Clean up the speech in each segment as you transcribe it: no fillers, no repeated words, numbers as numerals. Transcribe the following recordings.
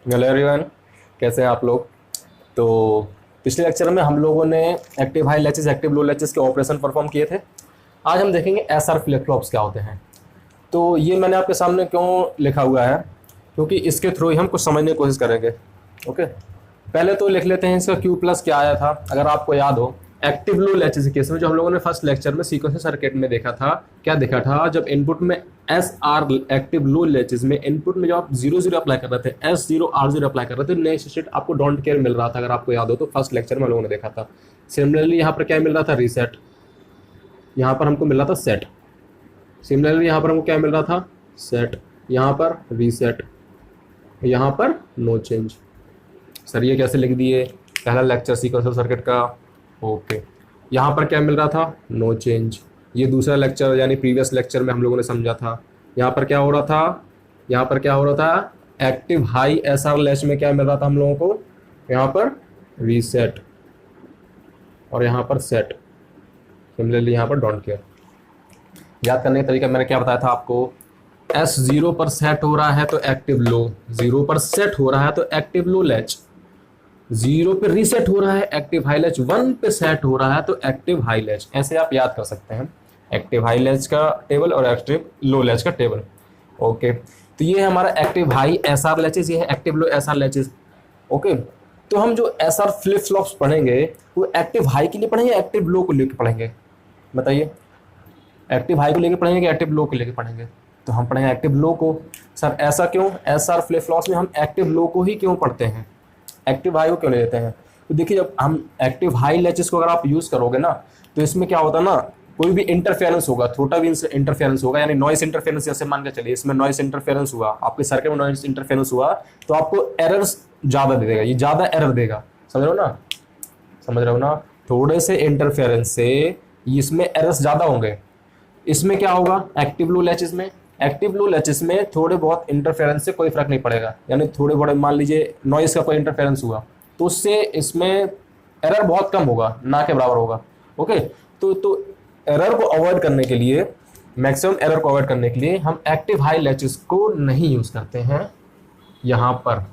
Hello everyone, कैसे हैं आप लोग। तो पिछले लेक्चर में हम लोगों ने active high latches active low latches के ऑपरेशन परफॉर्म किए थे। आज हम देखेंगे एस आर फ्लिप फ्लॉप्स क्या होते हैं। तो ये मैंने आपके सामने क्यों लिखा हुआ है, क्योंकि इसके थ्रू ही हम कुछ समझने की कोशिश करेंगे। ओके, पहले तो लिख लेते हैं इसका क्यू प्लस क्या आया था। अगर आपको याद हो, एक्टिव लो लैचेस के केस में जो हम लोगों ने फर्स्ट लेक्चर में सीक्वेंशियल सर्किट में देखा था, क्या देखा था, जब इनपुट में S R active low latches में इनपुट में जब आप 0 0 अप्लाई कर रहे थे, S0 R0 अप्लाई कर रहे थे, नेक्स्ट स्टेट आपको डोंट केयर मिल रहा था। अगर आपको याद हो तो फर्स्ट लेक्चर में हम लोगों ने देखा था। सिमिलरली यहाँ पर क्या मिल रहा था, रीसेट। यहाँ पर हमको मिल रहा था सेट। सिमिलरली यहाँ पर हमको क्या मिल रहा था, सेट। यहाँ पर रीसेट, यहाँ पर नो चेंज। सर ये कैसे लिख दिए, पहला लेक्चर सीक्वेंशियल सर्किट का। ओके, यहाँ पर क्या मिल रहा था, नो चेंज। ये दूसरा लेक्चर यानी प्रीवियस लेक्चर में हम लोगों ने समझा था। यहाँ पर क्या हो रहा था, यहाँ पर क्या हो रहा था, active high S R latch में क्या मिल रहा था हम लोगों को, यहाँ पर रीसेट और यहाँ पर सेट। सिमिलरली यहाँ पर डोंट केयर। याद करने का तरीका मैंने क्या बताया था आपको, S0 पर सेट हो रहा है तो एक्टिव लो, 0 पर सेट हो रहा है तो एक्टिव लो लैच, 0 पे रीसेट हो रहा है एक्टिव हाई लैच, 1 पे सेट हो रहा है तो एक्टिव हाई लैच। ऐसे आप याद कर सकते हैं एक्टिव हाई लैच का टेबल और एक्टिव लो लैच का टेबल। ओके, तो ये है हमारा active high S R latches, ये है active low S R latches. Okay, तो हम जो एस आर फ्लिप फ्लॉप्स पढ़ेंगे वो एक्टिव हाई के लिए पढ़ेंगे, एक्टिव लो को लेकर पढ़ेंगे, बताइए। एक्टिव हाई को लेकर पढ़ेंगे कि एक्टिव लो को लेकर पढ़ेंगे, तो हम पढ़ेंगे एक्टिव लो को। सर ऐसा क्यों, एस आर फ्लिप फ्लॉप्स में हम एक्टिव लो को ही क्यों पढ़ते हैं, एक्टिव हाई को क्यों ले लेते हैं। तो देखिए, जब हम एक्टिव हाई लैचेस को अगर आप यूज करोगे ना, तो इसमें क्या होता है ना, कोई भी इंटरफेरेंस होगा, छोटा भी इंटरफेरेंस होगा, यानी नॉइस इंटरफेरेंस, जैसे मान के चलिए इसमें नॉइस इंटरफेरेंस हुआ, आपके सर्किट में नॉइस इंटरफेरेंस हुआ, तो आपको एरर्स ज्यादा दे देगा, ये ज्यादा एरर देगा। समझ रहे हो ना, समझ रहे हो ना, थोड़े से इंटरफेरेंस से इसमें एरर्स ज्यादा होंगे। इसमें क्या होगा, एक्टिव लो लैचेस में, एक्टिव लो लैचेस में थोड़े बहुत इंटरफेरेंस से कोई फर्क नहीं पड़ेगा, यानी थोड़े बड़े मान लीजिए नॉइस का कोई इंटरफेरेंस हुआ तो उससे इसमें एरर बहुत कम होगा, ना के बराबर होगा। ओके, तो एरर को अवॉइड करने के लिए, मैक्सिमम एरर को अवॉइड करने के लिए हम एक्टिव हाई लैचेस को नहीं यूज करते हैं यहाँ पर।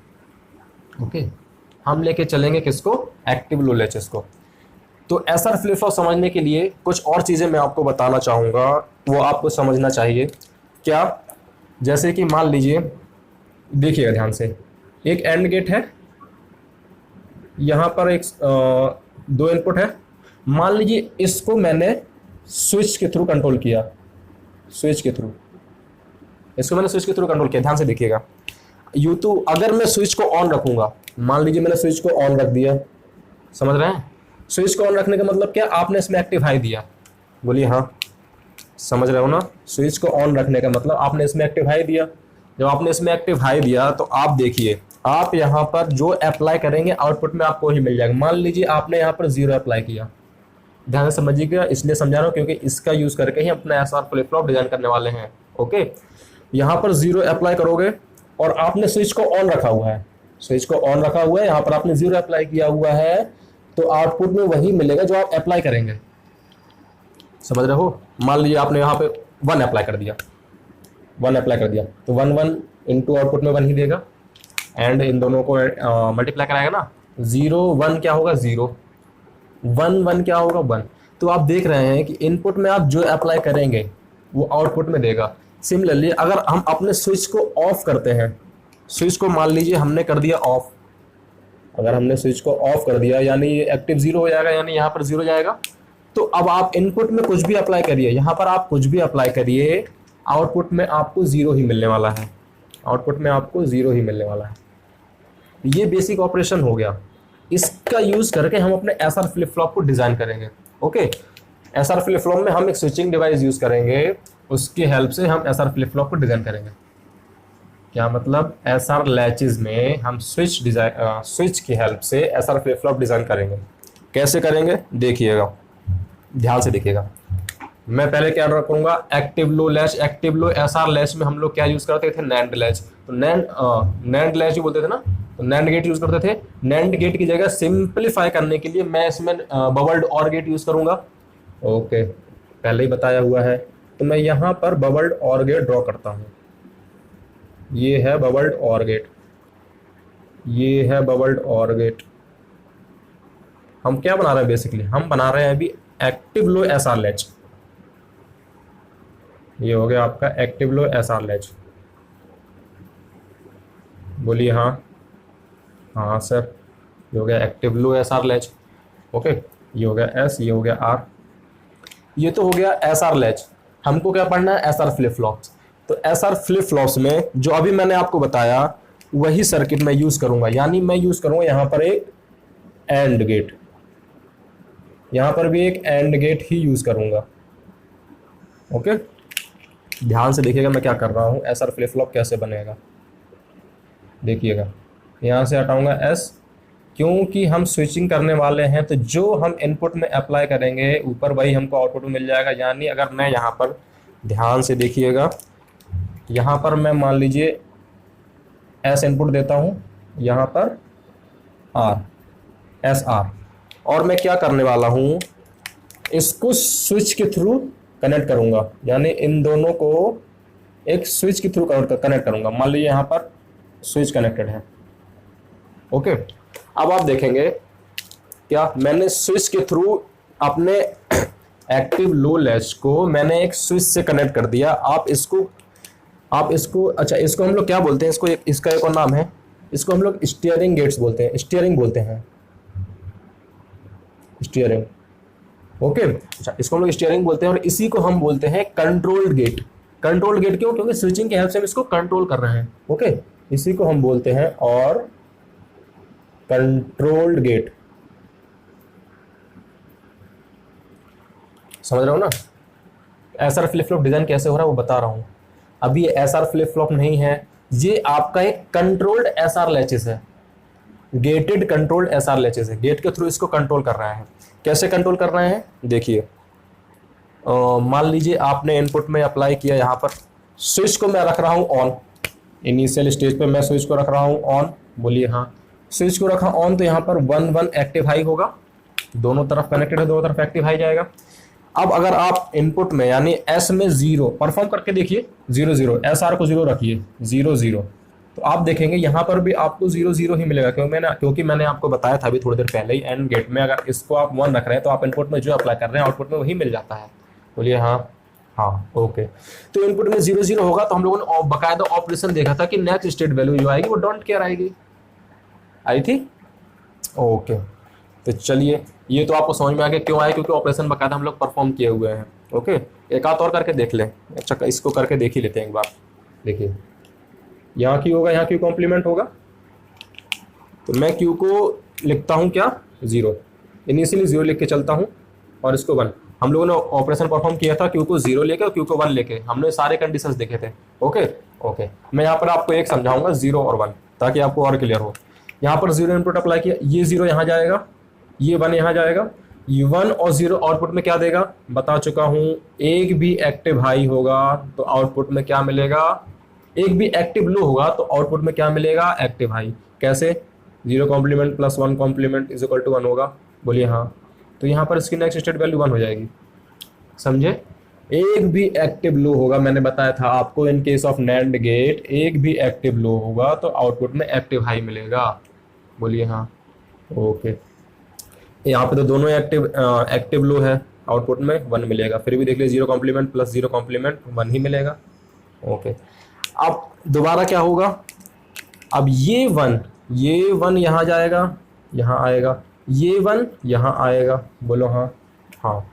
ओके, हम लेके चलेंगे किसको, एक्टिव लो लैचेस को। तो एसआर फ्लिप फ्लॉप समझने के लिए कुछ और चीज़ें मैं आपको बताना चाहूँगा, वो आपको समझना चाहिए। क्या, जैसे कि मान लीजिए, देखिएगा ध्यान से, एक एंड गेट है, यहाँ पर एक दो इनपुट है। मान लीजिए इसको मैंने स्विच के थ्रू कंट्रोल किया, स्विच के थ्रू, इसको मैंने स्विच के थ्रू कंट्रोल किया। ध्यान से देखिएगा, यू तो अगर मैं स्विच को ऑन रखूंगा, मान लीजिए मैंने स्विच को ऑन रख दिया, समझ रहे हैं। स्विच को ऑन रखने का मतलब क्या, आपने इसमें एक्टिव हाई दिया, बोलिए हाँ, समझ रहे हो ना। स्विच को ऑन रखने का मतलब आपने इसमें एक्टिव हाई दिया। जब आपने इसमें एक्टिव हाई दिया तो आप देखिए, आप यहाँ पर जो अप्लाई करेंगे आउटपुट में आपको ही मिल जाएगा। मान लीजिए आपने यहाँ पर 0 अप्लाई किया, ध्यान से समझिएगा, इसलिए समझा रहा हूँ क्योंकि इसका यूज करके ही अपना S R flip flop design करने वाले हैं। ओके, यहाँ पर 0 अप्लाई करोगे और आपने स्विच को ऑन रखा हुआ है, स्विच को ऑन रखा हुआ है, यहाँ पर आपने 0 अप्लाई किया हुआ है, तो आउटपुट में वही मिलेगा जो आप अप्लाई करेंगे। समझ रहे हो, मान लीजिए आपने यहाँ पे 1 अप्लाई कर दिया, 1 अप्लाई कर दिया, तो 1 1 इंटू आउटपुट में 1 ही देगा, एंड इन दोनों को मल्टीप्लाई कराएगा ना, 0 1 क्या होगा 0, 1 1 क्या होगा 1। तो आप देख रहे हैं कि इनपुट में आप जो अप्लाई करेंगे वो आउटपुट में देगा। सिमिलरली अगर हम अपने स्विच को ऑफ करते हैं, स्विच को मान लीजिए हमने कर दिया ऑफ, अगर हमने स्विच को ऑफ कर दिया यानी ये एक्टिव 0 हो जाएगा, यानी यहाँ पर 0 जाएगा। तो अब आप इनपुट में कुछ भी अप्लाई करिए, यहाँ पर आप कुछ भी अप्लाई करिए, आउटपुट में आपको 0 ही मिलने वाला है, आउटपुट में आपको 0 ही मिलने वाला है। ये बेसिक ऑपरेशन हो गया, इसका यूज करके हम अपने एसआर फ्लिप फ्लॉप को डिजाइन करेंगे। ओके, एसआर फ्लिप फ्लॉप में हम एक स्विचिंग डिवाइस यूज करेंगे, उसकी हेल्प से हम एसआर फ्लिप फ्लॉप को डिजाइन करेंगे। क्या मतलब, एसआर लैचेस में हम स्विच की हेल्प से एसआर फ्लिप फ्लॉप डिजाइन करेंगे। कैसे करेंगे देखिएगा, ध्यान से देखिएगा। मैं पहले क्या करूंगा, active low latch, active low SR latch में हम लोग क्या यूज करते थे, नैंड लैच। तो नैंड लैच ही बोलते थे ना, तो नैंड गेट यूज करते थे। नैंड गेट की जगह सिंप्लीफाई करने के लिए मैं इसमें बबल्ड और गेट यूज करूंगा। ओके, पहले ही बताया हुआ है, तो मैं यहाँ पर बबल्ड और गेट ड्रॉ करता हूँ। ये है बबल्ड और गेट। ये है बबल्ड और गेट। हम क्या बना रहे हैं बेसिकली, हम बना रहे हैं अभी active low S R latch. ये हो गया आपका active low S R latch. बोलिए हाँ। हाँ सर, ये हो गया active low S R latch. Okay, ये हो गया एस, ये हो गया आर। ये तो हो गया एस आर लैच। हमको क्या पढ़ना है, एस आर फ्लिप फ्लॉप्स। तो एस आर फ्लिप फ्लॉप्स में जो अभी मैंने आपको बताया वही सर्किट मैं यूज करूंगा, यानी मैं यूज करूंगा यहां पर एक एंड गेट, यहां पर भी एक एंड गेट ही यूज करूंगा। ओके, ध्यान से देखिएगा मैं क्या कर रहा हूं, एस आर फ्लिप फ्लॉप कैसे बनेगा। देखिएगा, यहां से हटाऊंगा एस, क्योंकि हम स्विचिंग करने वाले हैं तो जो हम इनपुट में अप्लाई करेंगे ऊपर वही हमको आउटपुट में मिल जाएगा। यानी अगर मैं यहाँ पर ध्यान से देखिएगा, यहाँ पर मैं मान लीजिए एस इनपुट देता हूँ, यहाँ पर आर, एस आर, और मैं क्या करने वाला हूँ, इसको स्विच के थ्रू कनेक्ट करूँगा, यानी इन दोनों को एक स्विच के थ्रू कनेक्ट करूँगा। मान लीजिए यहाँ पर स्विच कनेक्टेड है। ओके, अब आप देखेंगे क्या मैंने स्विच के थ्रू अपने एक्टिव लो लैच को मैंने एक स्विच से कनेक्ट कर दिया। आप इसको अच्छा, इसको हम लोग क्या बोलते हैं, इसका एक और नाम है, इसको हम लोग स्टीयरिंग गेट्स बोलते हैं, स्टीयरिंग बोलते हैं, स्टीयरिंग। ओके, अच्छा, इसको हम लोग स्टीयरिंग बोलते हैं और इसी को हम बोलते हैं कंट्रोल्ड गेट। कंट्रोल्ड गेट क्यों, क्योंकि स्विचिंग के हेल्प से हम इसको कंट्रोल कर रहे हैं। ओके, इसी को हम बोलते हैं और कंट्रोल्ड गेट। समझ रहे हो ना। एसआर फ्लिप फ्लॉप डिजाइन कैसे हो रहा है वो बता रहा हूं। अभी ये एसआर फ्लिप फ्लॉप नहीं है, ये आपका एक कंट्रोल्ड एसआर लैचेस है, गेटेड कंट्रोल्ड एसआर लैचेस है। गेट के थ्रू इसको कंट्रोल कर रहा है। कैसे कंट्रोल कर रहे हैं देखिए, मान लीजिए आपने इनपुट में अप्लाई किया, यहाँ पर स्विच को मैं रख रहा हूँ ऑन, इनिशियल स्टेज पे मैं स्विच को रख रहा हूँ ऑन। बोलिए हाँ, स्विच को रखा ऑन तो यहाँ पर 1 1 एक्टिव हाई होगा, दोनों तरफ कनेक्टेड है, दोनों तरफ एक्टिव हाई जाएगा। अब अगर आप इनपुट में यानी एस में 0 परफॉर्म करके देखिए, 0 0, एस आर को 0 रखिए, 0 0, तो आप देखेंगे यहाँ पर भी आपको 0 0 ही मिलेगा। क्योंकि मैंने आपको बताया था अभी थोड़ी देर पहले ही, एंड गेट में अगर इसको आप 1 रख रहे हैं तो आप इनपुट में जो अप्लाई कर रहे हैं आउटपुट में वही मिल जाता है। बोलिए हाँ। हाँ ओके, तो इनपुट में 0 0 होगा तो हम लोगों ने बाकायदा ऑपरेशन देखा था कि नेक्स्ट स्टेट वैल्यू जो आएगी वो डोंट केयर आएगी, आई थी। ओके, तो चलिए ये तो आपको समझ में आ गया क्यों आया, क्योंकि ऑपरेशन बाकायदा हम लोग परफॉर्म किए हुए हैं। ओके, एक आध और करके देख लें। अच्छा, इसको करके देख ही लेते हैं एक बार। देखिए यहाँ क्यू होगा, यहाँ क्यू कॉम्प्लीमेंट होगा, तो मैं क्यू को लिखता हूँ क्या 0, इनिशियली 0 लिख के चलता हूँ और इसको 1। हम लोगों ने ऑपरेशन परफॉर्म किया था क्यू को 0 लेके और क्यू को 1 लेके, हमने सारे कंडीशंस देखे थे। ओके ओके, मैं यहाँ पर आपको एक समझाऊंगा 0 और 1 ताकि आपको और क्लियर हो। यहाँ पर 0 इनपुट अप्लाई किया, ये 0 यहाँ जाएगा, ये 1 यहाँ जाएगा, ये 1 और 0 आउटपुट में क्या देगा बता चुका हूँ। एक भी एक्टिव हाई होगा तो आउटपुट में क्या मिलेगा, एक भी एक्टिव लो होगा तो आउटपुट में क्या मिलेगा, एक्टिव हाई। कैसे, 0 complement plus 1 complement is equal to 1 होगा। बोलिए हाँ, तो यहाँ पर इसकी नेक्स्ट स्टेट वैल्यू 1 हो जाएगी। समझे, एक भी एक्टिव लो होगा, मैंने बताया था आपको in case of NAND gate, एक भी एक्टिव लो होगा तो आउटपुट में एक्टिव हाई मिलेगा। बोलिए हाँ। ओके, यहाँ पे तो दोनों एक्टिव लो है, आउटपुट में 1 मिलेगा। फिर भी देख लीजिए 0 कॉम्प्लीमेंट प्लस 0 कॉम्प्लीमेंट 1 ही मिलेगा। ओके, अब दोबारा क्या होगा, अब ये 1 यहाँ जाएगा, यहाँ आएगा, ये 1 यहाँ आएगा। बोलो हाँ। हाँ,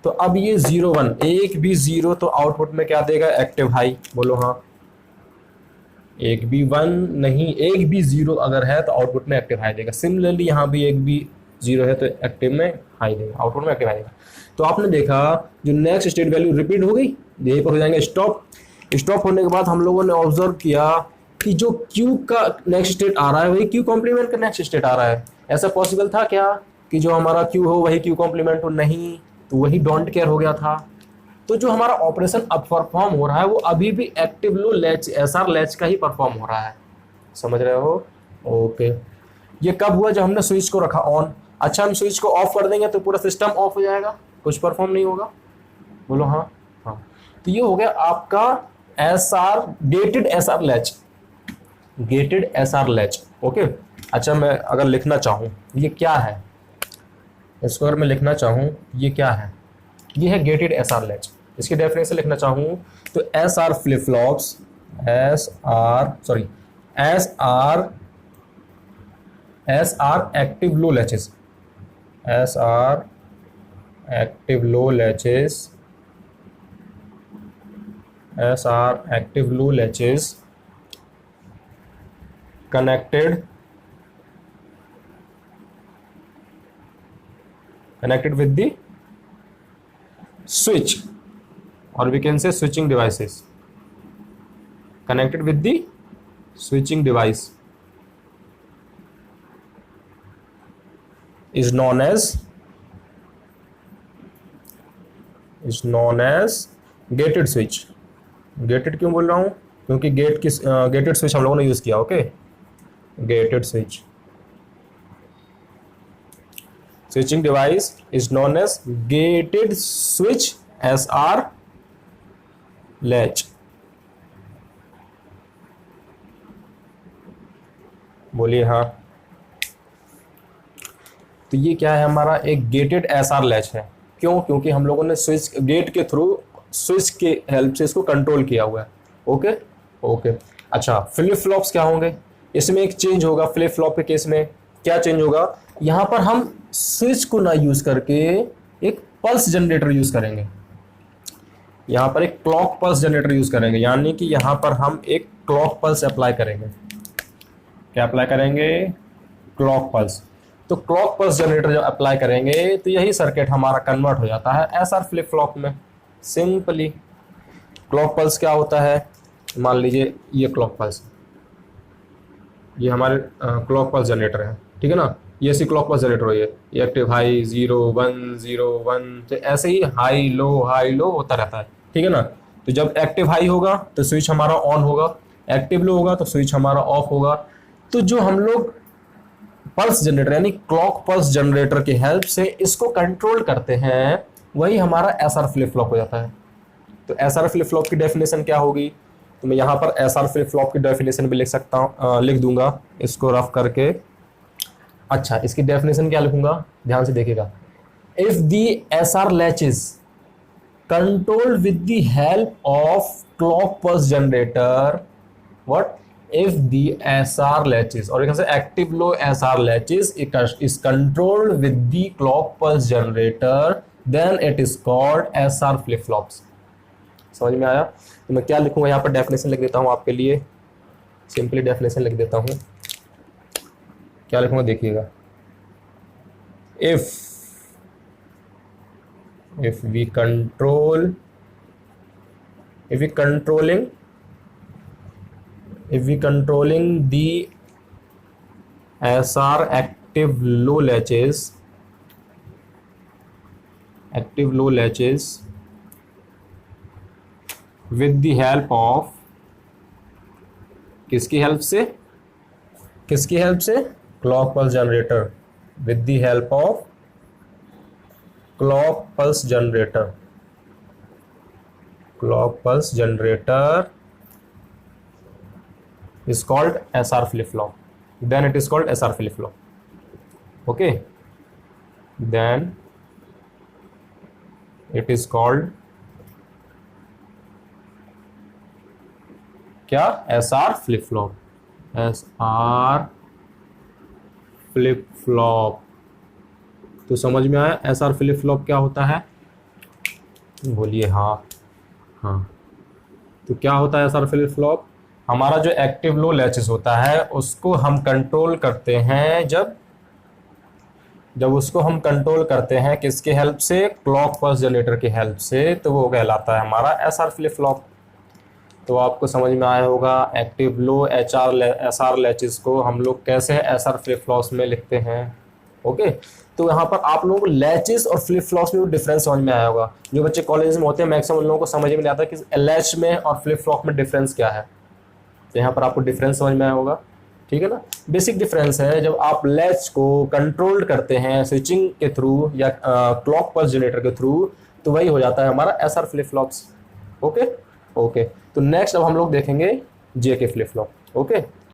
तो अब ये 0 1, एक भी 0 तो आउटपुट में क्या देगा, एक्टिव हाई। बोलो हाँ। एक भी 1 नहीं, एक भी 0 अगर है तो आउटपुट में एक्टिव हाई देगा। सिमिलरली यहाँ भी एक भी 0 है तो एक्टिव में हाई देगा, आउटपुट में एक्टिव हाई देगा। तो आपने देखा जो नेक्स्ट स्टेट वैल्यू रिपीट हो गई, यहीं पर हो जाएंगे स्टॉप। स्टॉप होने के बाद हम लोगों ने ऑब्जर्व किया कि जो क्यू का नेक्स्ट स्टेट आ रहा है वही क्यू कॉम्प्लीमेंट का नेक्स्ट स्टेट आ रहा है। ऐसा पॉसिबल था क्या कि जो हमारा क्यू हो वही क्यू कॉम्प्लीमेंट हो, नहीं, तो वही डोंट केयर हो गया था। तो जो हमारा ऑपरेशन अब परफॉर्म हो रहा है वो अभी भी active low latch SR latch का ही परफॉर्म हो रहा है। समझ रहे हो। ओके, ये कब हुआ, जब हमने स्विच को रखा ऑन। अच्छा, हम स्विच को ऑफ कर देंगे तो पूरा सिस्टम ऑफ हो जाएगा, कुछ परफॉर्म नहीं होगा। बोलो हाँ। हाँ, तो ये हो गया आपका SR gated SR latch, gated SR latch. Okay, अच्छा, मैं अगर लिखना चाहूँ ये क्या है, इसको अगर मैं लिखना चाहूँ ये क्या है, ये है गेटेड एस आर लैच। इसकी डेफिनेशन लिखना चाहूँ तो S R flip flops, S R active low latches, S R active low latches, S R active low latches connected with the switch, or we can say switching devices, connected with the switching device is known as gated switch। gated क्यों बोल रहा हूँ, क्योंकि gated switch हम लोगों ने use किया। Okay, gated switch, switching device is known as gated switch SR latch। बोलिए हाँ। तो ये क्या है, हमारा एक गेटेड SR लैच है। क्यों? क्योंकि हम लोगों ने स्विच गेट के थ्रू स्विच के हेल्प से इसको कंट्रोल किया हुआ है। Okay okay. अच्छा, फ्लिप फ्लॉप्स क्या होंगे, इसमें एक चेंज होगा। फ्लिप फ्लॉप के केस में क्या चेंज होगा, यहाँ पर हम स्विच को ना यूज करके एक पल्स जनरेटर यूज करेंगे। यहाँ पर एक क्लॉक पल्स जनरेटर यूज करेंगे, यानी कि यहाँ पर हम एक क्लॉक पल्स अप्लाई करेंगे। क्या अप्लाई करेंगे? Clock pulse. तो क्लॉक पल्स जनरेटर जब अप्लाई करेंगे तो यही सर्किट हमारा कन्वर्ट हो जाता है एसआर फ्लिप फ्लॉप में। सिंपली क्लॉक पल्स क्या होता है, मान लीजिए ये क्लॉक पल्स, ये हमारे क्लॉक पल्स जनरेटर है, ठीक है ना। ये ऐसी क्लॉक पल्स जनरेटर हुई है, ये एक्टिव हाई 0 1 0 1, तो ऐसे ही हाई लो होता रहता है, ठीक है ना। तो जब एक्टिव हाई होगा तो स्विच हमारा ऑन होगा, एक्टिव लो होगा तो स्विच हमारा ऑफ होगा। तो जो हम लोग पल्स जनरेटर यानी क्लॉक पल्स जनरेटर की हेल्प से इसको कंट्रोल करते हैं, वही हमारा एसआर फ्लिप फ्लॉप हो जाता है। तो एसआर फ्लिप फ्लॉप की डेफिनेशन क्या होगी, तो मैं यहाँ पर एसआर फ्लिप फ्लॉप की डेफिनेशन भी लिख सकता हूँ, लिख दूंगा इसको रफ करके। अच्छा, इसकी डेफिनेशन क्या लिखूंगा, ध्यान से देखिएगा। If the SR latches controlled with the help of clock pulse generator, what, if the SR latches or you can say active low SR latches is controlled with the clock pulse generator, then it is called SR flip flops। समझ में आया? तो मैं क्या लिखूंगा यहाँ पर, definition लिख देता हूँ आपके लिए, सिंपली डेफिनेशन लिख देता हूँ। क्या लिखूंगा देखिएगा, if we controlling the SR active low latches with the help of किसकी हेल्प से clock pulse generator, with the help of clock pulse generator is called SR flip flop, then it is called SR flip flop। okay, then it is called क्या, SR flip flop, SR flip flop। तो समझ में आया SR flip flop क्या होता है, बोलिए हाँ। तो क्या होता है SR flip flop, हमारा जो एक्टिव लो लैचेस होता है उसको हम कंट्रोल करते हैं, जब उसको हम कंट्रोल करते हैं किसके हेल्प से, क्लॉक पल्स जनरेटर की हेल्प से, तो वो कहलाता है हमारा एसआर फ्लिप फ्लॉप। तो आपको समझ में आया होगा एक्टिव लो एसआर लैचेस को हम लोग कैसे एसआर फ्लिप फ्लॉप्स में लिखते हैं। ओके, तो यहाँ पर आप लोगों को लैचेस और फ्लिप फ्लॉप्स में डिफरेंस समझ में आया होगा। जो बच्चे कॉलेज में होते हैं मैक्सिमम उन लोगों को समझ में नहीं आता कि लैच में और फ्लिप फ्लॉप में डिफरेंस क्या है। तो यहाँ पर आपको डिफरेंस समझ में आया होगा, ठीक है ना। बेसिक डिफरेंस है, जब आप लैच को कंट्रोल करते हैं स्विचिंग के थ्रू या क्लॉक पल्स जनरेटर के थ्रू, तो वही हो जाता है हमारा एसआर फ्लिप फ्लॉप्स। ओके, तो नेक्स्ट अब हम लोग देखेंगे जे के फ्लिप फ्लॉप। ओके।